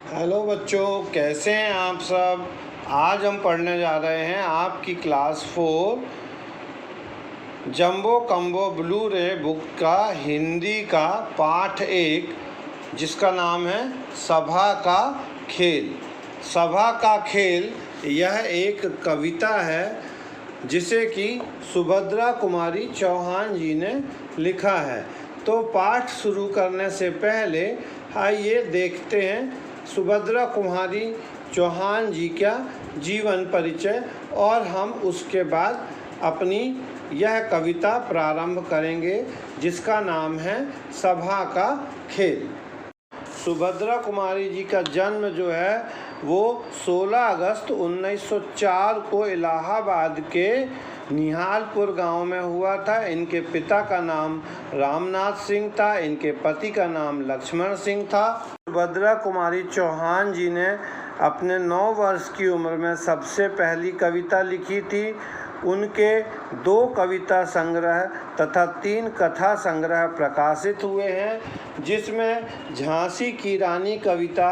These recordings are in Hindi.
हेलो बच्चों, कैसे हैं आप सब। आज हम पढ़ने जा रहे हैं आपकी क्लास 4 जंबो कम्बो ब्लू रे बुक का हिंदी का पाठ 1, जिसका नाम है सभा का खेल। सभा का खेल यह एक कविता है जिसे कि सुभद्रा कुमारी चौहान जी ने लिखा है। तो पाठ शुरू करने से पहले आइए देखते हैं सुभद्रा कुमारी चौहान जी का जीवन परिचय, और हम उसके बाद अपनी यह कविता प्रारंभ करेंगे जिसका नाम है सभा का खेल। सुभद्रा कुमारी जी का जन्म जो है वो 16 अगस्त 1904 को इलाहाबाद के निहालपुर गांव में हुआ था। इनके पिता का नाम रामनाथ सिंह था, इनके पति का नाम लक्ष्मण सिंह था। सुभद्रा कुमारी चौहान जी ने अपने 9 वर्ष की उम्र में सबसे पहली कविता लिखी थी। उनके 2 कविता संग्रह तथा 3 कथा संग्रह प्रकाशित हुए हैं, जिसमें झांसी की रानी कविता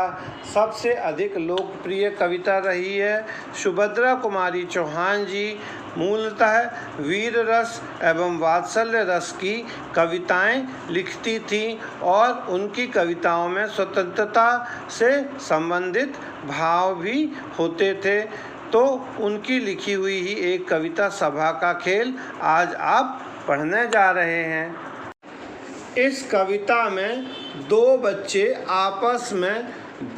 सबसे अधिक लोकप्रिय कविता रही है। सुभद्रा कुमारी चौहान जी मूलतः वीर रस एवं वात्सल्य रस की कविताएं लिखती थीं और उनकी कविताओं में स्वतंत्रता से संबंधित भाव भी होते थे। तो उनकी लिखी हुई ही एक कविता सभा का खेल आज आप पढ़ने जा रहे हैं। इस कविता में 2 बच्चे आपस में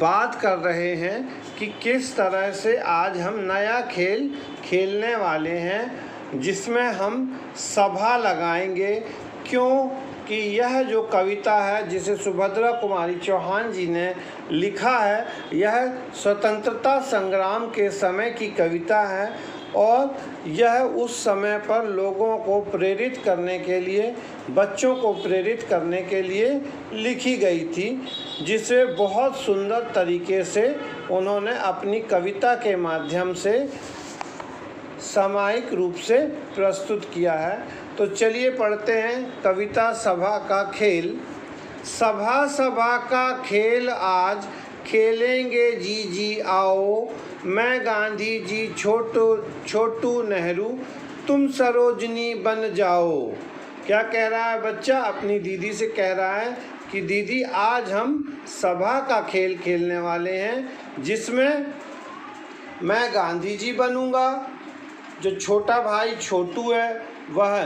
बात कर रहे हैं कि किस तरह से आज हम नया खेल खेलने वाले हैं, जिसमें हम सभा लगाएंगे। क्यों कि यह जो कविता है जिसे सुभद्रा कुमारी चौहान जी ने लिखा है, यह स्वतंत्रता संग्राम के समय की कविता है और यह उस समय पर लोगों को प्रेरित करने के लिए, बच्चों को प्रेरित करने के लिए लिखी गई थी, जिसे बहुत सुंदर तरीके से उन्होंने अपनी कविता के माध्यम से सामयिक रूप से प्रस्तुत किया है। तो चलिए पढ़ते हैं कविता सभा का खेल। सभा सभा का खेल आज खेलेंगे जी जी आओ, मैं गांधी जी छोटू नेहरू, तुम सरोजनी बन जाओ। क्या कह रहा है बच्चा? अपनी दीदी से कह रहा है कि दीदी आज हम सभा का खेल खेलने वाले हैं, जिसमें मैं गांधी जी बनूंगा, जो छोटा भाई छोटू है वह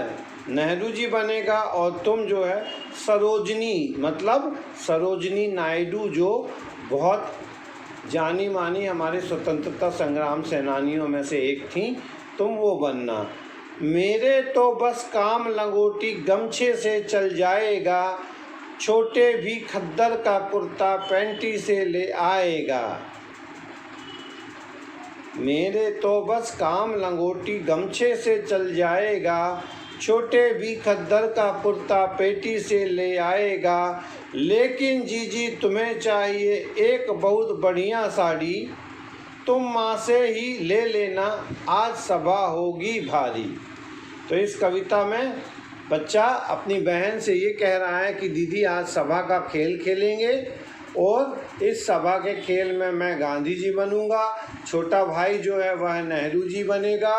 नेहरू जी बनेगा, और तुम जो है सरोजनी, मतलब सरोजनी नायडू, जो बहुत जानी मानी हमारे स्वतंत्रता संग्राम सेनानियों में से एक थी, तुम वो बनना। मेरे तो बस काम लंगोटी गमछे से चल जाएगा, छोटे भी खद्दर का कुर्ता पैंटी से ले आएगा। मेरे तो बस काम लंगोटी गमछे से चल जाएगा, छोटे भी खद्दर का कुर्ता पेटी से ले आएगा। लेकिन जीजी तुम्हें चाहिए एक बहुत बढ़िया साड़ी, तुम माँ से ही ले लेना, आज सभा होगी भारी। तो इस कविता में बच्चा अपनी बहन से ये कह रहा है कि दीदी आज सभा का खेल खेलेंगे और इस सभा के खेल में मैं गांधी जी बनूंगा, छोटा भाई जो है वह नेहरू जी बनेगा,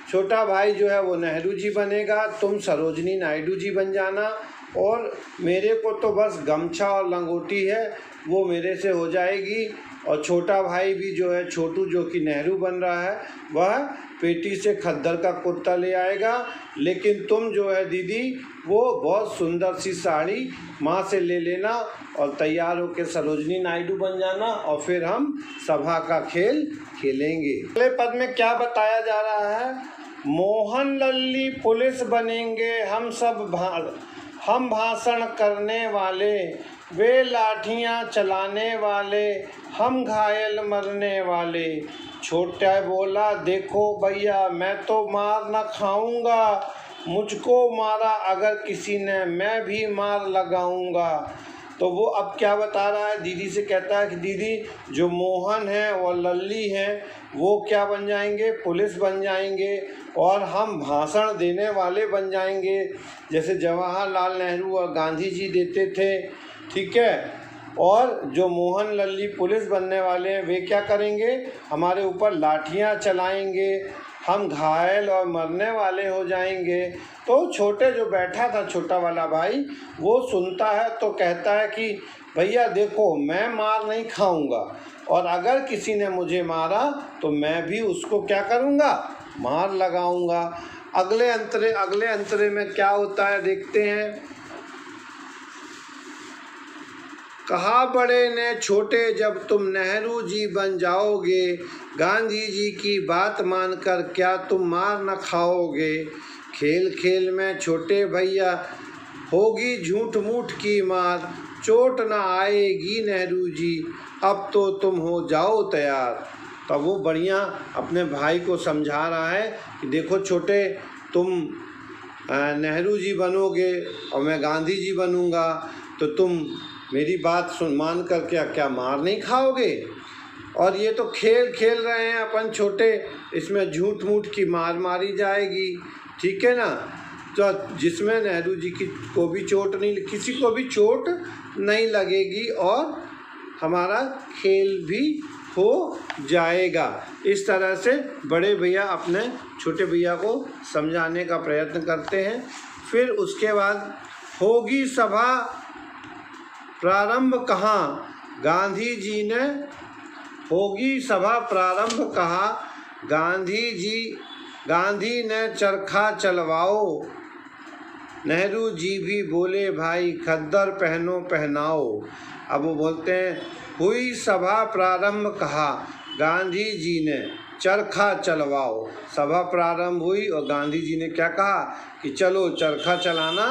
छोटा भाई जो है वो नेहरू जी बनेगा, तुम सरोजनी नायडू जी बन जाना, और मेरे को तो बस गमछा और लंगोटी है वो मेरे से हो जाएगी, और छोटा भाई भी जो है छोटू जो कि नेहरू बन रहा है वह पेटी से खद्दर का कुर्ता ले आएगा। लेकिन तुम जो है दीदी वो बहुत सुंदर सी साड़ी माँ से ले लेना और तैयार होकर सरोजनी नायडू बन जाना, और फिर हम सभा का खेल खेलेंगे। अगले पद में क्या बताया जा रहा है? मोहन लल्ली पुलिस बनेंगे हम भाषण करने वाले, वे लाठियां चलाने वाले, हम घायल मरने वाले। छोटा बोला देखो भैया मैं तो मार न खाऊंगा, मुझको मारा अगर किसी ने मैं भी मार लगाऊंगा। तो वो अब क्या बता रहा है? दीदी से कहता है कि दीदी जो मोहन है और लल्ली हैं वो क्या बन जाएंगे? पुलिस बन जाएंगे, और हम भाषण देने वाले बन जाएंगे, जैसे जवाहरलाल नेहरू और गांधी जी देते थे। ठीक है। और जो मोहन लल्ली पुलिस बनने वाले हैं वे क्या करेंगे, हमारे ऊपर लाठियां चलाएंगे, हम घायल और मरने वाले हो जाएंगे। तो छोटे जो बैठा था छोटा वाला भाई, वो सुनता है तो कहता है कि भैया देखो, मैं मार नहीं खाऊंगा, और अगर किसी ने मुझे मारा तो मैं भी उसको क्या करूंगा, मार लगाऊंगा। अगले अंतरे में क्या होता है देखते हैं। कहा बड़े ने छोटे, जब तुम नेहरू जी बन जाओगे, गांधी जी की बात मानकर क्या तुम मार न खाओगे। खेल खेल में छोटे भैया होगी झूठ मूठ की मार, चोट न आएगी नेहरू जी, अब तो तुम हो जाओ तैयार। तब वो बढ़िया अपने भाई को समझा रहा है कि देखो छोटे, तुम नेहरू जी बनोगे और मैं गांधी जी बनूंगा, तो तुम मेरी बात मान कर क्या मार नहीं खाओगे। और ये तो खेल खेल रहे हैं अपन छोटे, इसमें झूठ मूठ की मार मारी जाएगी, ठीक है ना। तो जिसमें नेहरू जी को भी चोट नहीं, किसी को भी चोट नहीं लगेगी और हमारा खेल भी हो जाएगा। इस तरह से बड़े भैया अपने छोटे भैया को समझाने का प्रयत्न करते हैं। फिर उसके बाद होगी सभा प्रारंभ कहाँ, गांधी जी ने होगी सभा प्रारंभ कहा, गांधी ने चरखा चलवाओ, नेहरू जी भी बोले भाई खद्दर पहनो पहनाओ। अब वो बोलते हैं हुई सभा प्रारंभ कहा, गांधी जी ने चरखा चलवाओ। सभा प्रारंभ हुई और गांधी जी ने क्या कहा कि चलो चरखा चलाना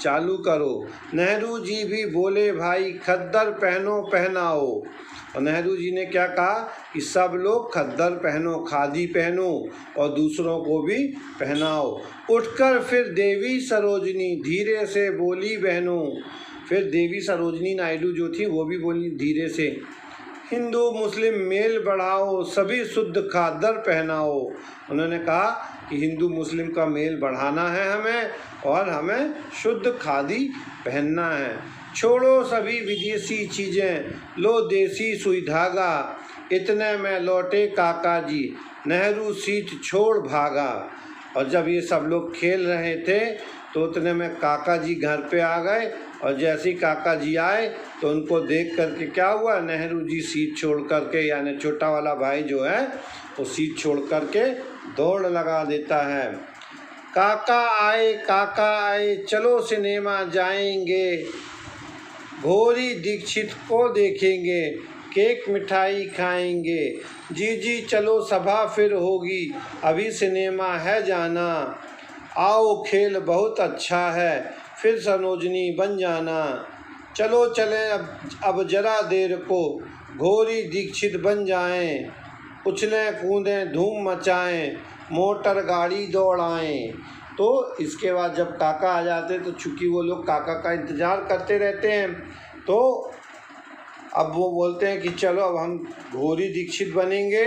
चालू करो। नेहरू जी भी बोले भाई खद्दर पहनो पहनाओ, और नेहरू जी ने क्या कहा कि सब लोग खद्दर पहनो, खादी पहनो और दूसरों को भी पहनाओ। उठकर फिर देवी सरोजनी धीरे से बोली बहनों, फिर देवी सरोजनी नायडू जो थी वो भी बोली धीरे से, हिंदू मुस्लिम मेल बढ़ाओ, सभी शुद्ध खादर पहनाओ। उन्होंने कहा कि हिंदू मुस्लिम का मेल बढ़ाना है हमें, और हमें शुद्ध खादी पहनना है। छोड़ो सभी विदेशी चीज़ें, लो देसी सुई धागा, इतने में लौटे काका जी, नेहरू सीट छोड़ भागा। और जब ये सब लोग खेल रहे थे तो उतने में काका जी घर पे आ गए, और जैसे ही काका जी आए तो उनको देख करके क्या हुआ, नेहरू जी सीट छोड़ करके, यानी छोटा वाला भाई जो है वो सीट छोड़ करके दौड़ लगा देता है। काका आए चलो सिनेमा जाएंगे, घोरी दीक्षित को देखेंगे, केक मिठाई खाएंगे, जी चलो सभा फिर होगी, अभी सिनेमा है जाना, आओ खेल बहुत अच्छा है, फिर सरोजनी बन जाना। चलो चलें अब जरा देर को, घोरी दीक्षित बन जाएं, उछलें कूदें धूम मचाएं, मोटर गाड़ी दौड़ाएं। तो इसके बाद जब काका आ जाते तो चूँकि वो लोग काका का इंतज़ार करते रहते हैं, तो अब वो बोलते हैं कि चलो अब हम घोरी दीक्षित बनेंगे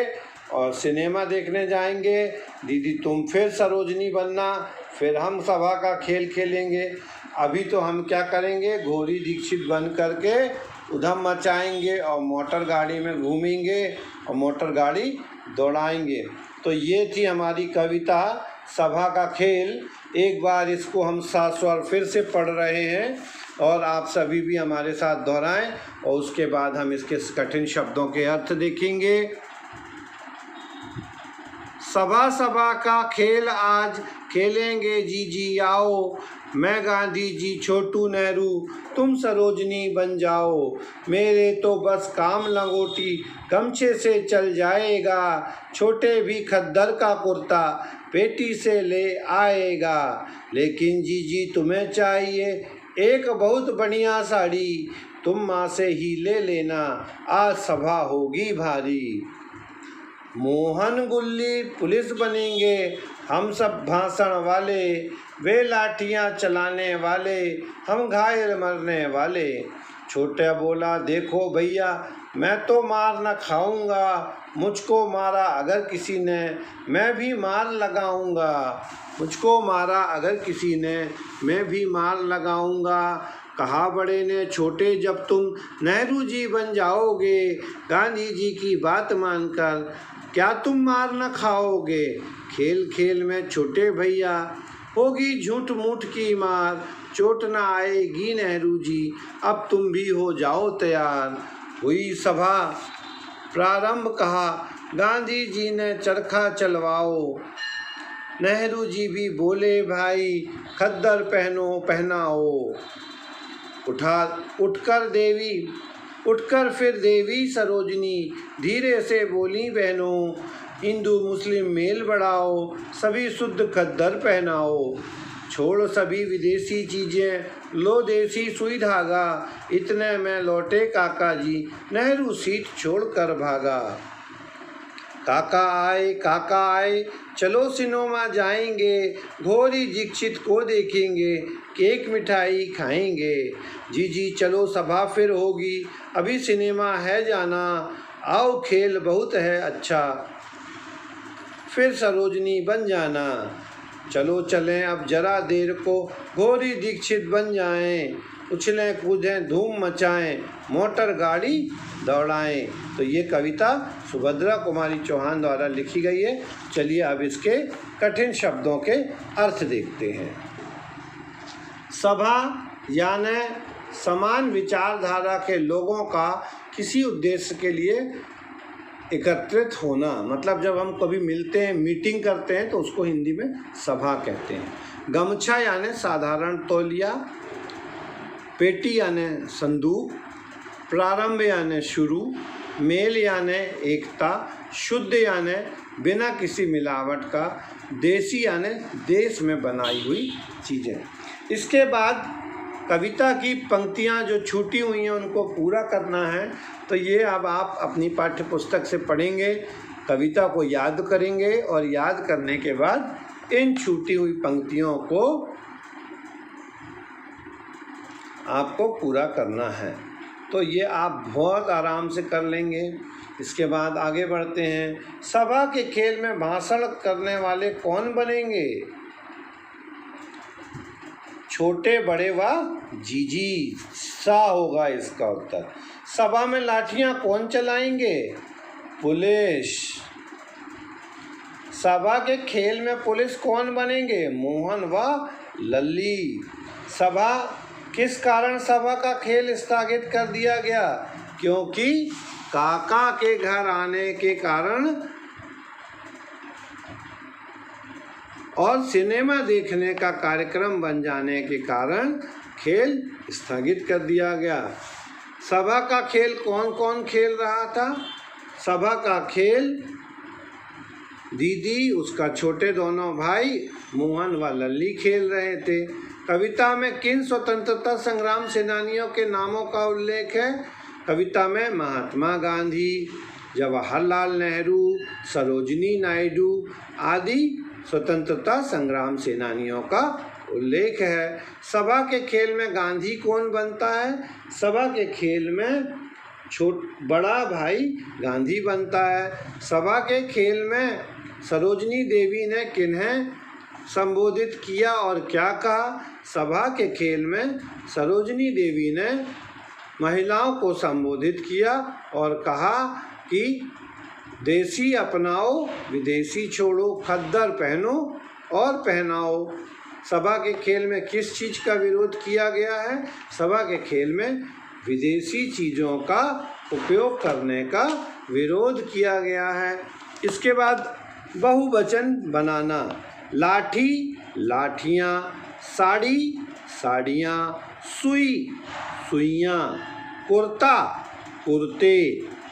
और सिनेमा देखने जाएंगे, दीदी तुम फिर सरोजनी बनना, फिर हम सभा का खेल खेलेंगे। अभी तो हम क्या करेंगे, घोरी दीक्षित बन करके उधम मचाएंगे और मोटर गाड़ी में घूमेंगे और मोटर गाड़ी दौड़ाएंगे। तो ये थी हमारी कविता सभा का खेल। एक बार इसको हम सात स्वर फिर से पढ़ रहे हैं और आप सभी भी हमारे साथ दोहराएं, और उसके बाद हम इसके कठिन शब्दों के अर्थ देखेंगे। सभा का खेल आज खेलेंगे जी आओ, मैं गांधी जी छोटू नेहरू तुम सरोजनी बन जाओ, मेरे तो बस काम लंगोटी गमछे से चल जाएगा, छोटे भी खद्दर का कुर्ता पेटी से ले आएगा, लेकिन जी तुम्हें चाहिए एक बहुत बढ़िया साड़ी, तुम माँ से ही ले लेना, आज सभा होगी भारी। मोहन गुल्ली पुलिस बनेंगे हम सब भाषण वाले, वे लाठियाँ चलाने वाले हम घायल मरने वाले। छोटा बोला देखो भैया मैं तो मार न खाऊंगा, मुझको मारा अगर किसी ने मैं भी मार लगाऊंगा, मुझको मारा अगर किसी ने मैं भी मार लगाऊंगा। कहा बड़े ने छोटे, जब तुम नेहरू जी बन जाओगे, गांधी जी की बात मानकर क्या तुम मार न खाओगे। खेल खेल में छोटे भैया, होगी झूठ मूठ की मार, चोट न आएगी नेहरू जी, अब तुम भी हो जाओ तैयार। हुई सभा प्रारंभ, कहा गांधी जी ने चरखा चलवाओ, नेहरू जी भी बोले भाई खद्दर पहनाओ। उठकर फिर देवी सरोजनी, धीरे से बोली बहनों, हिंदू मुस्लिम मेल बढ़ाओ, सभी शुद्ध खद्दर पहनाओ। छोड़ सभी विदेशी चीज़ें, लो देसी सुई धागा, इतने में लौटे काका जी, नेहरू सीट छोड़ कर भागा। काका आए, चलो सिनेमा जाएंगे, घोरी दीक्षित को देखेंगे, केक मिठाई खाएंगे। जी चलो सभा फिर होगी, अभी सिनेमा है जाना, आओ खेल बहुत है अच्छा, फिर सरोजनी बन जाना। चलो चलें अब जरा देर को, घोरी दीक्षित बन जाएं, उछलें कूदें धूम मचाएं, मोटर गाड़ी दौड़ाएं। तो ये कविता सुभद्रा कुमारी चौहान द्वारा लिखी गई है। चलिए अब इसके कठिन शब्दों के अर्थ देखते हैं। सभा यानी समान विचारधारा के लोगों का किसी उद्देश्य के लिए एकत्रित होना, मतलब जब हम कभी मिलते हैं, मीटिंग करते हैं, तो उसको हिंदी में सभा कहते हैं। गमछा यानी साधारण तौलिया, पेटी यानी संदूक, प्रारंभ यानी शुरू, मेल यानी एकता, शुद्ध यानी बिना किसी मिलावट का, देसी यानी देश में बनाई हुई चीज़ें। इसके बाद कविता की पंक्तियाँ जो छूटी हुई हैं उनको पूरा करना है। तो ये अब आप अपनी पाठ्य पुस्तक से पढ़ेंगे, कविता को याद करेंगे और याद करने के बाद इन छूटी हुई पंक्तियों को आपको पूरा करना है। तो ये आप बहुत आराम से कर लेंगे। इसके बाद आगे बढ़ते हैं। सभा के खेल में भाषण करने वाले कौन बनेंगे? छोटे बड़े व जीजी, सा होगा इसका उत्तर। सभा में लाठियां कौन चलाएंगे? पुलिस। सभा के खेल में पुलिस कौन बनेंगे? मोहन व लल्ली। सभा किस कारण सभा का खेल स्थगित कर दिया गया? क्योंकि काका के घर आने के कारण और सिनेमा देखने का कार्यक्रम बन जाने के कारण खेल स्थगित कर दिया गया। सभा का खेल कौन कौन खेल रहा था? सभा का खेल दीदी, उसका छोटे दोनों भाई मोहन व लल्ली खेल रहे थे। कविता में किन स्वतंत्रता संग्राम सेनानियों के नामों का उल्लेख है? कविता में महात्मा गांधी, जवाहरलाल नेहरू, सरोजिनी नायडू आदि स्वतंत्रता संग्राम सेनानियों का उल्लेख है। सभा के खेल में गांधी कौन बनता है? सभा के खेल में बड़ा भाई गांधी बनता है। सभा के खेल में सरोजिनी देवी ने किन्हें संबोधित किया और क्या कहा? सभा के खेल में सरोजिनी देवी ने महिलाओं को संबोधित किया और कहा कि देसी अपनाओ, विदेशी छोड़ो, खद्दर पहनो और पहनाओ। सभा के खेल में किस चीज़ का विरोध किया गया है? सभा के खेल में विदेशी चीज़ों का उपयोग करने का विरोध किया गया है। इसके बाद बहुवचन बनाना। लाठी, लाठियाँ, साड़ी, साड़ियाँ, सुई, सुइयाँ, कुर्ता, कुर्ते,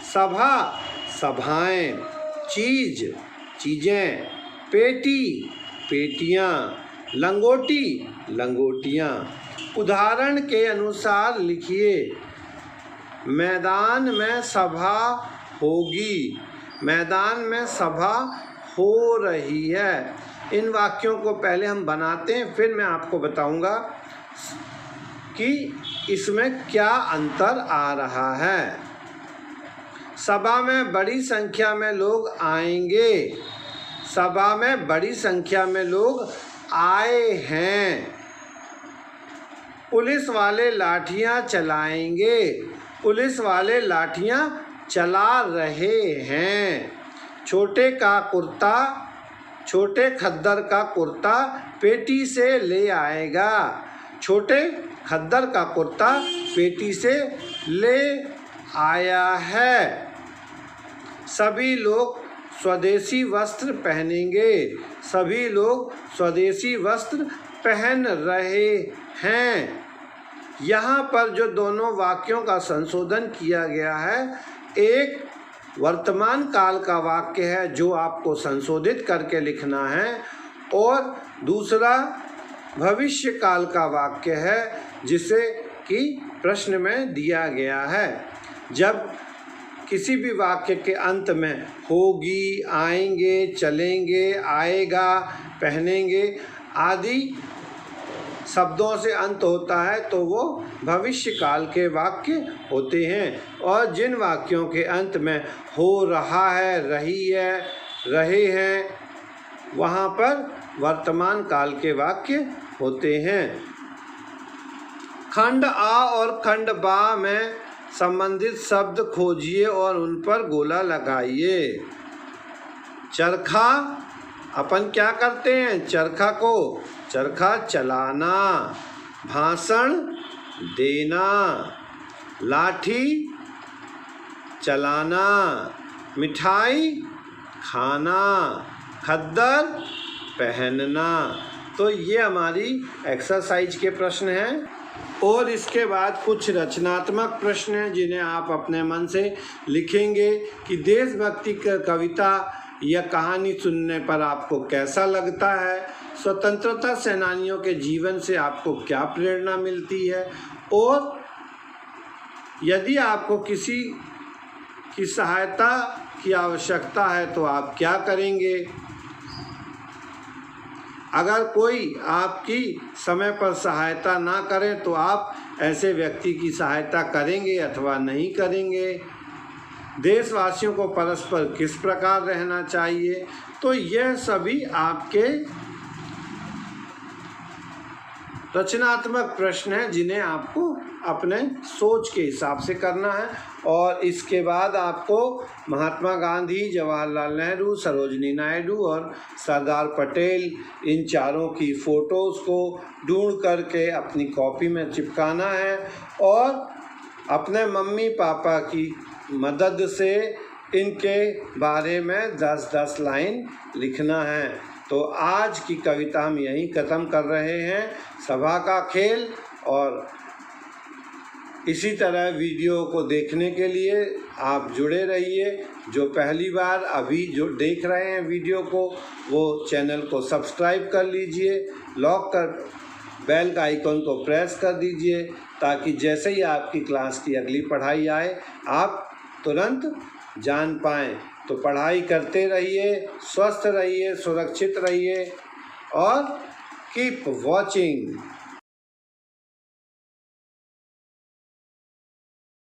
सभा, सभाएं, चीज़, चीज़ें, पेटी, पेटियाँ, लंगोटी, लंगोटियाँ। उदाहरण के अनुसार लिखिए। मैदान में सभा होगी, मैदान में सभा हो रही है। इन वाक्यों को पहले हम बनाते हैं, फिर मैं आपको बताऊंगा कि इसमें क्या अंतर आ रहा है। सभा में बड़ी संख्या में लोग आएंगे। सभा में बड़ी संख्या में लोग आए हैं। पुलिस वाले लाठियाँ चलाएंगे। पुलिस वाले लाठियाँ चला रहे हैं। छोटे खद्दर का कुर्ता पेटी से ले आएगा। छोटे खद्दर का कुर्ता पेटी से ले आया है। सभी लोग स्वदेशी वस्त्र पहनेंगे। सभी लोग स्वदेशी वस्त्र पहन रहे हैं। यहाँ पर जो दोनों वाक्यों का संशोधन किया गया है, एक वर्तमान काल का वाक्य है जो आपको संशोधित करके लिखना है, और दूसरा भविष्य काल का वाक्य है जिसे कि प्रश्न में दिया गया है। जब किसी भी वाक्य के अंत में होगी, आएंगे, चलेंगे, आएगा, पहनेंगे आदि शब्दों से अंत होता है तो वो भविष्य काल के वाक्य होते हैं, और जिन वाक्यों के अंत में हो रहा है, रही है, रहे हैं, वहाँ पर वर्तमान काल के वाक्य होते हैं। खंड आ और खंड बा में संबंधित शब्द खोजिए और उन पर गोला लगाइए। चरखा, अपन क्या करते हैं? चरखा चलाना। भाषण देना। लाठी चलाना। मिठाई खाना। खद्दर पहनना। तो ये हमारी एक्सरसाइज के प्रश्न हैं, और इसके बाद कुछ रचनात्मक प्रश्न हैं जिन्हें आप अपने मन से लिखेंगे कि देशभक्ति की कविता या कहानी सुनने पर आपको कैसा लगता है, स्वतंत्रता सेनानियों के जीवन से आपको क्या प्रेरणा मिलती है, और यदि आपको किसी की सहायता की आवश्यकता है तो आप क्या करेंगे। अगर कोई आपकी समय पर सहायता ना करे तो आप ऐसे व्यक्ति की सहायता करेंगे अथवा नहीं करेंगे। देशवासियों को परस्पर किस प्रकार रहना चाहिए। तो यह सभी आपके रचनात्मक प्रश्न हैं जिन्हें आपको अपने सोच के हिसाब से करना है, और इसके बाद आपको महात्मा गांधी, जवाहरलाल नेहरू, सरोजिनी नायडू और सरदार पटेल, इन चारों की फ़ोटोज़ को ढूंढ करके अपनी कॉपी में चिपकाना है, और अपने मम्मी पापा की मदद से इनके बारे में 10-10 लाइन लिखना है। तो आज की कविता हम यहीं ख़त्म कर रहे हैं। सभा का खेल, और इसी तरह वीडियो को देखने के लिए आप जुड़े रहिए। जो पहली बार अभी जो देख रहे हैं वीडियो को, वो चैनल को सब्सक्राइब कर लीजिए, बेल का आइकॉन को प्रेस कर दीजिए, ताकि जैसे ही आपकी क्लास की अगली पढ़ाई आए आप तुरंत जान पाएँ। तो पढ़ाई करते रहिए, स्वस्थ रहिए, सुरक्षित रहिए, और कीप वॉचिंग।